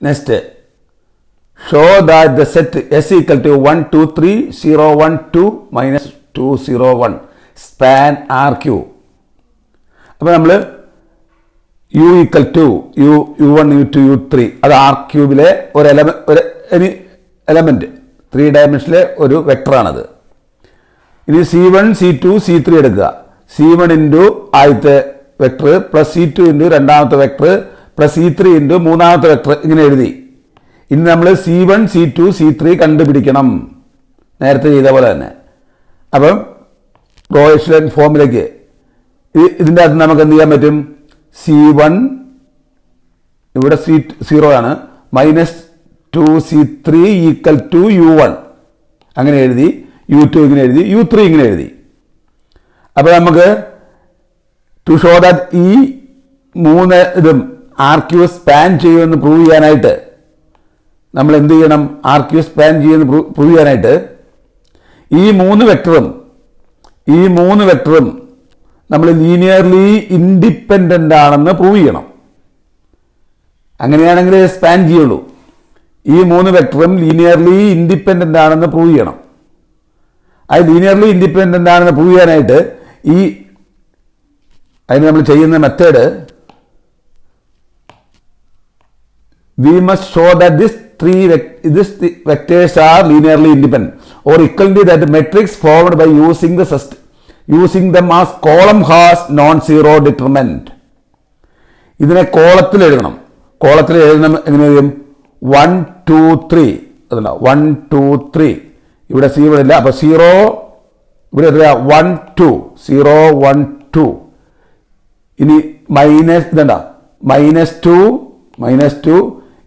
Next show that the set S equal to 1 2 3 0 1 2 minus 2 0 1 span RQ. അപ്പോൾ നമ്മൾ U equal to U1 U2 U3 അത് R ക്യൂബിലെ ഒരു element 3 ഡയമെൻഷനിലെ ഒരു വെക്ടറാണത്. ഇനി C1 C2 C3 എടുക്കുക. C1 into ആദ്യത്തെ വെക്ടർ പ്ലസ് C2 ഇൻറ്റു രണ്ടാമത്തെ vector plus C3 into മൂന്നാമത്തെ വെക്ടർ ഇങ്ങനെ എഴുതി. ഇനി നമ്മൾ C1 C2 C3 കണ്ടുപിടിക്കണം, നേരത്തെ ചെയ്ത പോലെ തന്നെ. അപ്പം റോ-എഷലൻ ഫോമിലേക്ക് ഇതിൻ്റെ അകത്ത് നമുക്ക് എന്ത് ചെയ്യാൻ പറ്റും? C1 ഇവിടെ C0 ആണ്, minus 2C3 equal to U1 അങ്ങനെ എഴുതി, U2 ഇങ്ങനെ എഴുതി, U3 ഇങ്ങനെ എഴുതി. അപ്പോൾ നമുക്ക് ടു ഷോ ദാറ്റ് ഈ മൂന്ന് ഇതും RQ സ്പാൻ ചെയ്യുമെന്ന് പ്രൂവ് ചെയ്യാനായിട്ട് നമ്മൾ എന്ത് ചെയ്യണം? RQ സ്പാൻ ചെയ്യുമെന്ന് പ്രൂവ് ചെയ്യാനായിട്ട് ഈ മൂന്ന് വെക്ടറും നമ്മൾ ലീനിയർലി ഇൻഡിപെൻഡൻ്റ് ആണെന്ന് പ്രൂവ് ചെയ്യണം. അങ്ങനെയാണെങ്കിൽ സ്പാൻ ചെയ്യുള്ളൂ. ഈ മൂന്ന് വെക്ടറും ലീനിയർലി ഇൻഡിപെൻഡൻ്റ് ആണെന്ന് പ്രൂവ് ചെയ്യണം. അത് ലീനിയർലി ഇൻഡിപെൻഡൻ്റ് ആണെന്ന് പ്രൂവ് ചെയ്യാനായിട്ട് അതിന് നമ്മൾ ചെയ്യുന്ന method we must show that these vectors are linearly independent or equally that the matrix formed by using them as column has non-zero determinant. ഇതിനെ കോളത്തിൽ എഴുതണം. എങ്ങനെ എഴുതും? 1 2 3 അതല്ല 1 2 3 ഇവിടെ C ഇവിടെ ഇല്ല. അപ്പോൾ 0 ഇവിടെ 1 2 0 1 2. ഇനി മൈനസ് ഇതണ്ട മൈനസ് ടു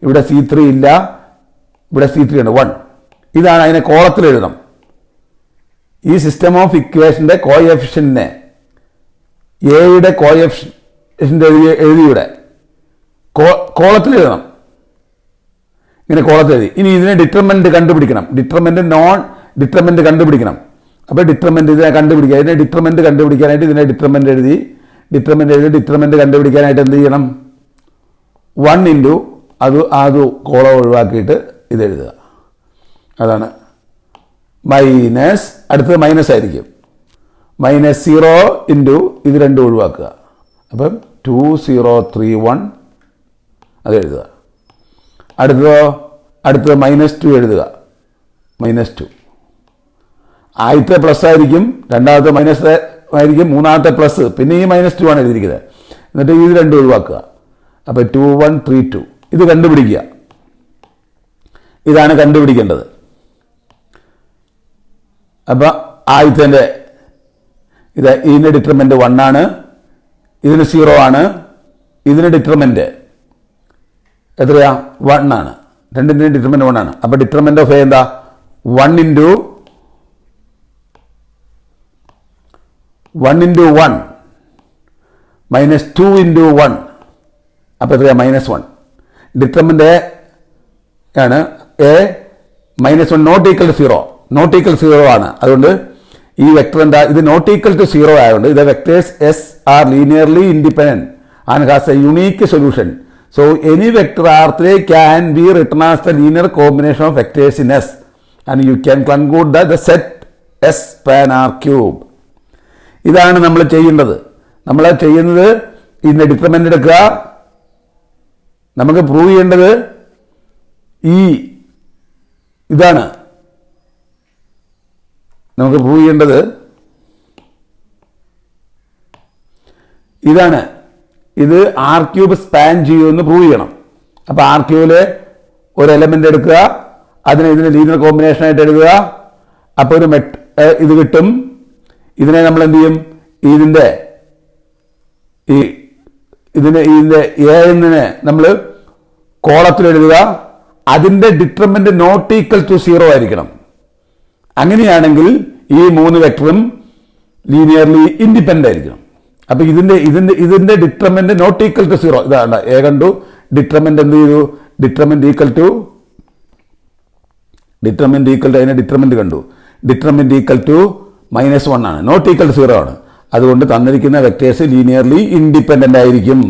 ഇവിടെ C3 ഇല്ല, ഇവിടെ C3 ഉണ്ട് 1. ഇതാണ് അതിനെ കോളത്തിൽ എഴുതണം. ഈ സിസ്റ്റം ഓഫ് ഇക്വേഷൻ്റെ കോഎഫിഷ്യന്റിനെ എയുടെ കോഎഫിഷ്യന്റ് എഴുതിയുടെ കോളത്തിൽ എഴുതണം. ഇങ്ങനെ കോളത്തിൽ എഴുതി. ഇനി ഇതിനെ ഡിറ്റർമിനന്റ് കണ്ടുപിടിക്കണം. നോൺ ഡിറ്റർമിനന്റ് കണ്ടുപിടിക്കണം. അപ്പോൾ ഇതിനെ കണ്ടുപിടിക്കുക. ഇതിനെ ഡിറ്റർമിനന്റ് കണ്ടുപിടിക്കാനായിട്ട് ഇതിനെ ഡിറ്റർമിനന്റ് എഴുതി ഡിറ്റർമിനന്റ് കണ്ടുപിടിക്കാനായിട്ട് എന്ത് ചെയ്യണം? 1 ഇൻറ്റു അത് കോളം ഒഴിവാക്കിയിട്ട് ഇത് എഴുതുക. അതാണ് മൈനസ്, അടുത്തത് മൈനസ് ആയിരിക്കും. -0 ഇൻറ്റു ഇത് രണ്ടും ഒഴിവാക്കുക. അപ്പം 2031 അത് എഴുതുക. അടുത്തത് -2 എഴുതുക. -2 ആദ്യത്തെ പ്ലസ് ആയിരിക്കും, രണ്ടാമത്തെ മൈനസ് ആയിരിക്കും, മൂന്നാമത്തെ പ്ലസ്, പിന്നെ ഈ -2 ആണ് എഴുതിയിരിക്കുന്നത്. എന്നിട്ട് ഇത് രണ്ടും ഒഴിവാക്കുക. അപ്പോൾ 2132 ഇത് കണ്ടുപിടിക്കുക. ഇതാണ് കണ്ടുപിടിക്കേണ്ടത്. അപ്പം ആദ്യത്തെ ഇതിൻ്റെ ഡിറ്റർമിനന്റ് 1 ആണ്, ഇതിന് 0 ആണ്, ഇതിന് ഡിറ്റർമിനന്റ് എത്രയാ? 1 ആണ്. രണ്ടിൻ്റെയും ഡിറ്റർമിനന്റ് 1 ആണ്. അപ്പോൾ ഡിറ്റർമിനന്റ് ഓഫ് എന്താ? 1 ഇൻറ്റു 1 -2 ഇൻറ്റു 1. അപ്പോൾ എത്രയാ? -1. ഡിറ്റർമിനന്റ് ആണ് A -1 നോട്ട് ഈക്വൽ ടു 0 ആണ്. അതുകൊണ്ട് ഈ വെക്ടർ എന്താ? ഇത് നോട്ട് ഈക്വൽ ടു 0 ആയതുകൊണ്ട് ഇത് vectors S R linearly independent and has A unique solution. So any vector R3 can be written as the linear combination of vectors in S and you can conclude that the set S span R cube. ഇതാണ് നമ്മൾ ചെയ്യേണ്ടത്. നമ്മൾ ചെയ്യുന്നത് ഇതിൻ്റെ determinant എടുക്കുക. നമുക്ക് prove ചെയ്യേണ്ടത് ഇതാണ്. നമുക്ക് പ്രൂവ് ചെയ്യേണ്ടത് ഇതാണ്. ഇത് R ക്യൂബ് സ്പാൻ ചെയ്യുമെന്ന് പ്രൂവ് ചെയ്യണം. അപ്പോൾ R ക്യൂബിലെ ഒരു എലമെന്റ് എടുക്കുക, ഇതിന് ലീനിയർ കോമ്പിനേഷൻ ആയിട്ട് എഴുതുക. അപ്പോൾ ഇത് കിട്ടും. ഇതിനെ നമ്മൾ എന്ത് ചെയ്യും? ഇതിൻ്റെ A എന്നതിനെ നമ്മൾ കോളത്തിൽ എഴുതുക. അതിൻ്റെ ഡിറ്റർമിനന്റ് നോട്ട് ഈക്വൽ ടു 0 ആയിരിക്കണം. അങ്ങനെയാണെങ്കിൽ ഈ മൂന്ന് വെക്ടറും ലീനിയർലി ഇൻഡിപെൻഡന്റ് ആയിരിക്കണം. അപ്പൊ ഇതിന്റെ ഡിറ്റർമിനന്റ് നോട്ട് ഈക്വൽ ടു 0. ഇതാണ് എ കണ്ടു. ഡിറ്റർമിനന്റ് എന്ത് ചെയ്തു? ഡിറ്റർമിനന്റ് ഈക്വൽ ടു അതിനെ ഡിറ്റർമിനന്റ് കണ്ടു. ഡിറ്റർമിനന്റ് ഈക്വൽ ടു -1 ആണ്, നോട്ട് ഈക്വൽ ടു 0 ആണ്. അതുകൊണ്ട് തന്നിരിക്കുന്ന വെക്ടേഴ്സ് ലീനിയർലി ഇൻഡിപെൻഡന്റ് ആയിരിക്കും.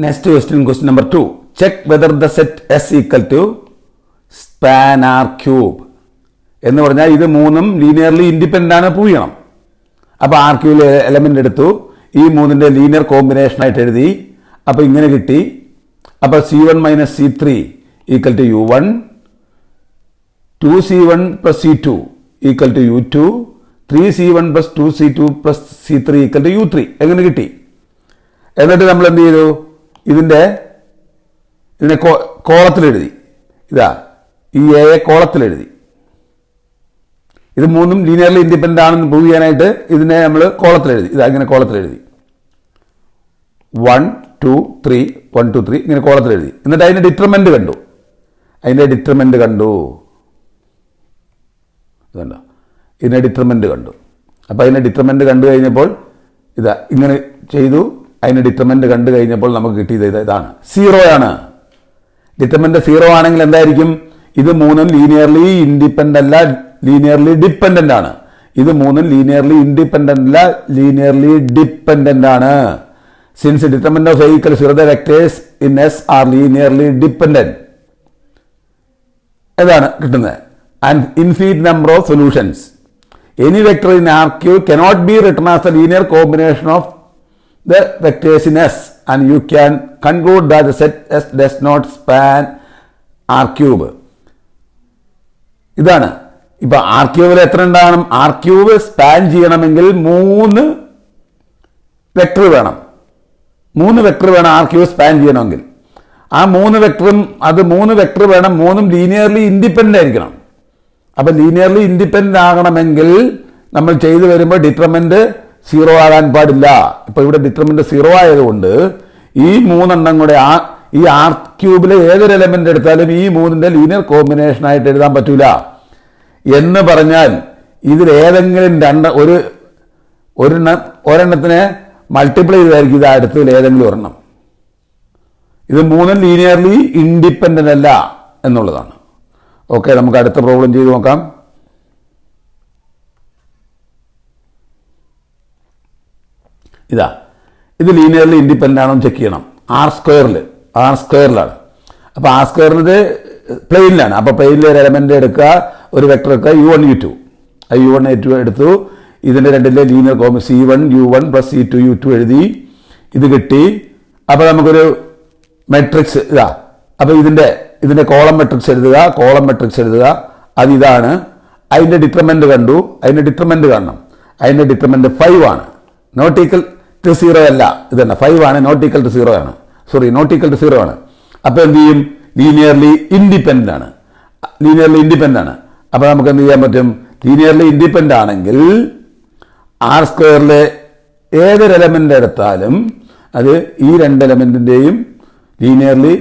Next question number 2. Check whether the set S equal to span R cube എന്ന് പറഞ്ഞാൽ ഇത് മൂന്നും ലീനിയർലി ഇൻഡിപെൻഡൻ്റ് ആണ് പ്രൂവ് ചെയ്യണം. അപ്പോൾ ആർ ക്യൂബിലെ എലമെൻ്റ് എടുത്തു, ഈ മൂന്നിൻ്റെ ലീനിയർ കോമ്പിനേഷനായിട്ട് എഴുതി. അപ്പോൾ ഇങ്ങനെ കിട്ടി. അപ്പോൾ C1 minus C3 equal to U1, 2C1 plus C2 equal to U2, 3C1 plus 2C2 plus C3 equal to U3 എങ്ങനെ കിട്ടി? എന്നിട്ട് നമ്മൾ എന്ത് ചെയ്തു? ഇതിനെ കോളത്തിലെഴുതി. ഇതാ ഈ എയെ കോളത്തിലെഴുതി. ഇത് മൂന്നും ലീനിയർലി ഇൻഡിപെൻഡൻ്റ് ആണെന്ന് പ്രൂവ് ചെയ്യാനായിട്ട് ഇതിനെ നമ്മൾ കോളത്തിലെഴുതി. ഇതാ ഇങ്ങനെ കോളത്തിലെഴുതി 1 2 3 1 2 3 ഇങ്ങനെ കോളത്തിലെഴുതി. എന്നിട്ട് അതിൻ്റെ ഡിറ്റർമെൻ്റ് കണ്ടു. ഇതുണ്ടോ, ഇതിൻ്റെ ഡിറ്റർമെൻ്റ് കണ്ടു. അപ്പോൾ അതിൻ്റെ ഡിറ്റർമെൻ്റ് കണ്ടു കഴിഞ്ഞപ്പോൾ ഇതാ ഇങ്ങനെ ചെയ്തു. അതിൻ്റെ ഡിറ്റർമെൻ്റ് കണ്ടു കഴിഞ്ഞപ്പോൾ നമുക്ക് കിട്ടിയത് ഇതാണ്, 0 ആണ്. ഡിറ്റർമെൻ്റ് 0 ആണെങ്കിൽ എന്തായിരിക്കും? ഇത് മൂന്നും ലീനിയർലി ഇൻഡിപെൻഡൻ്റ് അല്ല, ലീനിയർലി ഡിപ്പെൻഡൻ്റ് ആണ്. ഇത് മൂന്നും ലീനിയർലി ഇൻഡിപെൻഡൻ്റ് അല്ല, ലീനിയർലി ഡിപ്പെൻഡൻ്റ് ആണ്. Since determinant of A equals 0, the vectors in S are linearly dependent. ഇതാണ് കിട്ടുന്നത്. And infinite number of solutions. Any vector in RQ cannot be written as a linear combination of the vectors in S, and you can conclude that the set S does not span R cube. ഇതാണ്. ഇപ്പൊ R ക്യൂബിൽ എത്ര ഉണ്ടാകണം? R cube span ചെയ്യണമെങ്കിൽ 3 vector വേണം. 3 vector വേണം R cube span ചെയ്യണമെങ്കിൽ. ആ 3 vector വേണം. മൂന്നും ലീനിയർലി ഇൻഡിപെൻഡൻ്റ് ആയിരിക്കണം. അപ്പൊ ലീനിയർലി ഇൻഡിപെൻഡൻ്റ് ആകണമെങ്കിൽ നമ്മൾ ചെയ്തു വരുമ്പോൾ ഡിറ്റർമിനന്റ് 0 ആകാൻ പാടില്ല. ഇപ്പൊ ഇവിടെ ഡിറ്റർമിനന്റ് 0 ആയതുകൊണ്ട് ഈ 3 എണ്ണം കൂടെ ഈ ആർ ക്യൂബിലെ ഏതൊരു എലമെന്റ് എടുത്താലും ഈ 3ന്റെ ലീനിയർ കോമ്പിനേഷൻ ആയിട്ട് എഴുതാൻ പറ്റൂല. എന്ന് പറഞ്ഞാൽ ഇതിൽ ഏതെങ്കിലും ഒരെണ്ണത്തിനെ മൾട്ടിപ്ലൈ ചെയ്തായിരിക്കും ഇത് അടുത്തതിൽ ഏതെങ്കിലും ഒരെണ്ണം. ഇത് 3 ലീനിയർലി ഇൻഡിപെൻഡൻ്റ് അല്ല എന്നുള്ളതാണ്. ഓക്കെ, നമുക്ക് അടുത്ത പ്രോബ്ലം ചെയ്ത് നോക്കാം. ഇതാ, ഇത് ലീനിയർലി ഇൻഡിപെൻഡൻ്റ് ആണോ ചെക്ക് ചെയ്യണം. ആർ സ്ക്വയറിലാണ്. അപ്പോൾ ആർ സ്ക്വയറിന് പ്ലെയിനിലാണ്. അപ്പോൾ പ്ലെയിനിലെ ഒരു എലമെന്റ് എടുക്കുക, ഒരു വെക്ടർ എടുക്കുക, U1 U2. U1 U2 എടുത്തു. ഇതിൻ്റെ രണ്ടിലെ linear C1 U1 plus C2 U2 എഴുതി. ഇത് കിട്ടി. അപ്പോൾ നമുക്കൊരു മെട്രിക്സ് ഇതാ. അപ്പോൾ ഇതിൻ്റെ കോളം മെട്രിക്സ് എഴുതുക. അത് ഇതാണ്. അതിൻ്റെ ഡിറ്റർമെന്റ് കണ്ടു. അതിൻ്റെ ഡിറ്റർമെന്റ് കാണണം. അതിൻ്റെ ഡിറ്റർമെന്റ് 5 ആണ്. നോട്ട് ഈക്വൽ ടു 0 അല്ല, ഇതന്നെ 5 ആണ്. നോട്ട് ഈക്വൽ ടു 0 ആണ്. അപ്പോൾ എന്ത് ചെയ്യും? ലീനിയർലി ഇൻഡിപെൻഡൻ്റ് ആണ്. അപ്പോൾ നമുക്ക് എന്ത് ചെയ്യാൻ പറ്റും? ലീനിയർലി ഇൻഡിപെൻഡൻ്റ് ആണെങ്കിൽ ആർ സ്ക്വയറിലെ ഏതൊരു എലമെന്റ് എടുത്താലും അത് ഈ 2 എലമെന്റിന്റെയും ലീനിയർലി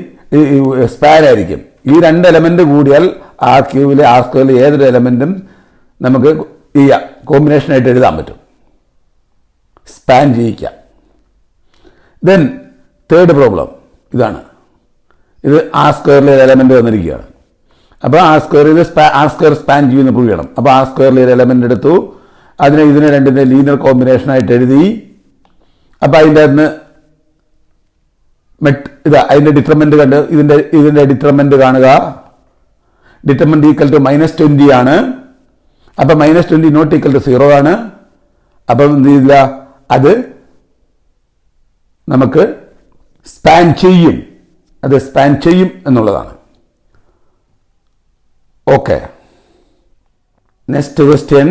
സ്പാൻ ആയിരിക്കും. ഈ 2 എലമെന്റ് കൂടിയാൽ ആർ ക്യൂബിലെ ആർ സ്ക്വയറിലെ ഏതൊരു എലമെന്റും നമുക്ക് ഈ കോമ്പിനേഷനായിട്ട് എഴുതാൻ പറ്റും, സ്പാൻ ചെയ്യിക്കാം. ദെൻ തേർഡ് പ്രോബ്ലം ഇതാണ്. ഇത് ആർ സ്ക്വയറിലെ എലമെന്റ് വന്നിരിക്കുകയാണ്. അപ്പോൾ ആർ സ്ക്വയർ സ്പാൻ ചെയ്യുമെന്ന് പ്രൂവ് ചെയ്യണം. അപ്പോൾ ആർ സ്ക്വയറിലെ ഒരു എലമെന്റ് എടുത്തു. ഇതിനെ രണ്ടിൻ്റെ ലീനിയർ കോമ്പിനേഷനായിട്ട് എഴുതി. അപ്പോൾ അതിൻ്റെ അതിൻ്റെ ഡിറ്റർമെന്റ് കണ്ട് ഇതിൻ്റെ ഡിറ്റർമെന്റ് കാണുക. ഡിറ്റർമെന്റ് ഈക്വൽ ടു -20 ആണ്. അപ്പം -20 നോട്ട് ഈക്വൽ ടു 0 ആണ്. അപ്പം എന്ത് ചെയ്യില്ല, അത് നമുക്ക് സ്പാൻ ചെയ്യും. എന്നുള്ളതാണ്. Okay, next question.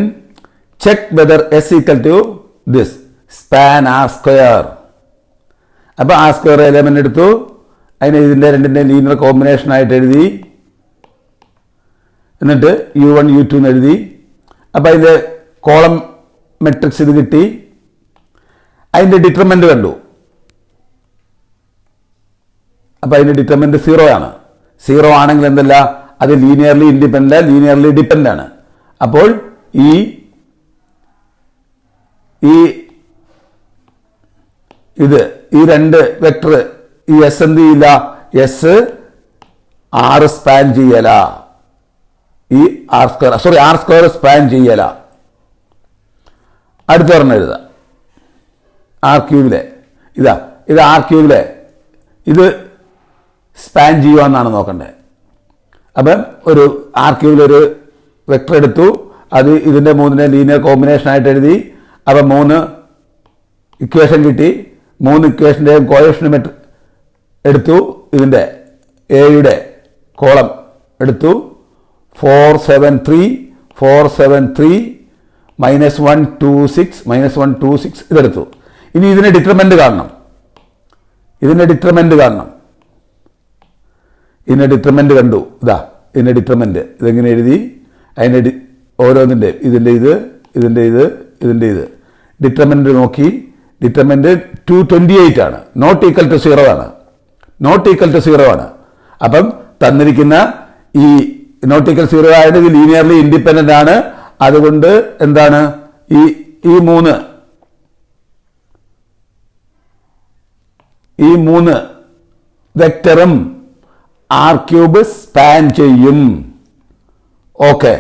Check whether S equal to this span R square. അപ്പോൾ ആർ സ്ക്വയർ എലമെന്റ് എടുത്തു. ഇതിൻ്റെ രണ്ടിൻ്റെ ലീനിയർ കോമ്പിനേഷനായിട്ട് എഴുതി. എന്നിട്ട് U1 U2 എന്ന് എഴുതി. അപ്പോൾ അതിൻ്റെ കോളം മെട്രിക്സ് ഇത് കിട്ടി. അതിൻ്റെ ഡിറ്റർമെന്റ് കണ്ടു. അപ്പോൾ അതിൻ്റെ ഡിറ്റർമെന്റ് 0 ആണ്. 0 ആണെങ്കിൽ എന്തല്ല, അത് ലീനിയർലി ഇൻഡിപെൻഡൻ്റ്, ലീനിയർലി ഡിപ്പെൻഡൻ്റ് ആണ്. അപ്പോൾ ഈ രണ്ട് വെക്ടർ ഈ S എന്ത് ചെയ്യില്ല, S R സ്പാൻ ചെയ്യല. ഈ ആർ സ്ക്വയർ സ്പാൻ ചെയ്യല. അടുത്ത പറഞ്ഞ എഴുതാം. ആർ ക്യൂബിലെ ഇത് ആർ ക്യൂബിലെ സ്പാൻ ചെയ്യുക എന്നാണ് നോക്കേണ്ടത്. അപ്പം ഒരു ആർ ക്യൂബിലൊരു വെക്ടർ എടുത്തു, അത് ഇതിൻ്റെ മൂന്നിൻ്റെ ലീനിയർ കോമ്പിനേഷൻ ആയിട്ട് എഴുതി. അപ്പം 3 ഇക്വേഷൻ കിട്ടി. 3 ഇക്വേഷൻ്റെയും കോഎഫിഷ്യന്റ് എടുത്തു. ഇതിൻ്റെ എയുടെ കോളം എടുത്തു. 473 -126 ഇതെടുത്തു. ഇനി ഇതിൻ്റെ ഡിറ്റർമിനന്റ് കാണണം. ഇതിൻ്റെ ഡിറ്റർമിനന്റ് കണ്ടു. ഇതിൻ്റെ ഡിറ്റർമിനന്റ് ഇതെങ്ങനെ എഴുതി? അതിൻ്റെ ഓരോന്നിൻ്റെ ഇതിൻ്റെ ഇത് ഡിറ്റർമിനന്റ് നോക്കി. ഡിറ്റർമിനന്റ് 228 ആണ്. നോട്ട് ഈക്വൽ ടു 0 ആണ്. അപ്പം തന്നിരിക്കുന്ന ഈ നോട്ട് ഈക്വൽ 0 ആയത് ലീനിയർലി ഇൻഡിപെൻഡന്റ് ആണ്. അതുകൊണ്ട് എന്താണ് ഈ 3 വെക്ടറും ആർ ക്യൂബ് സ്പാൻ ചെയ്യും. ഓക്കെ.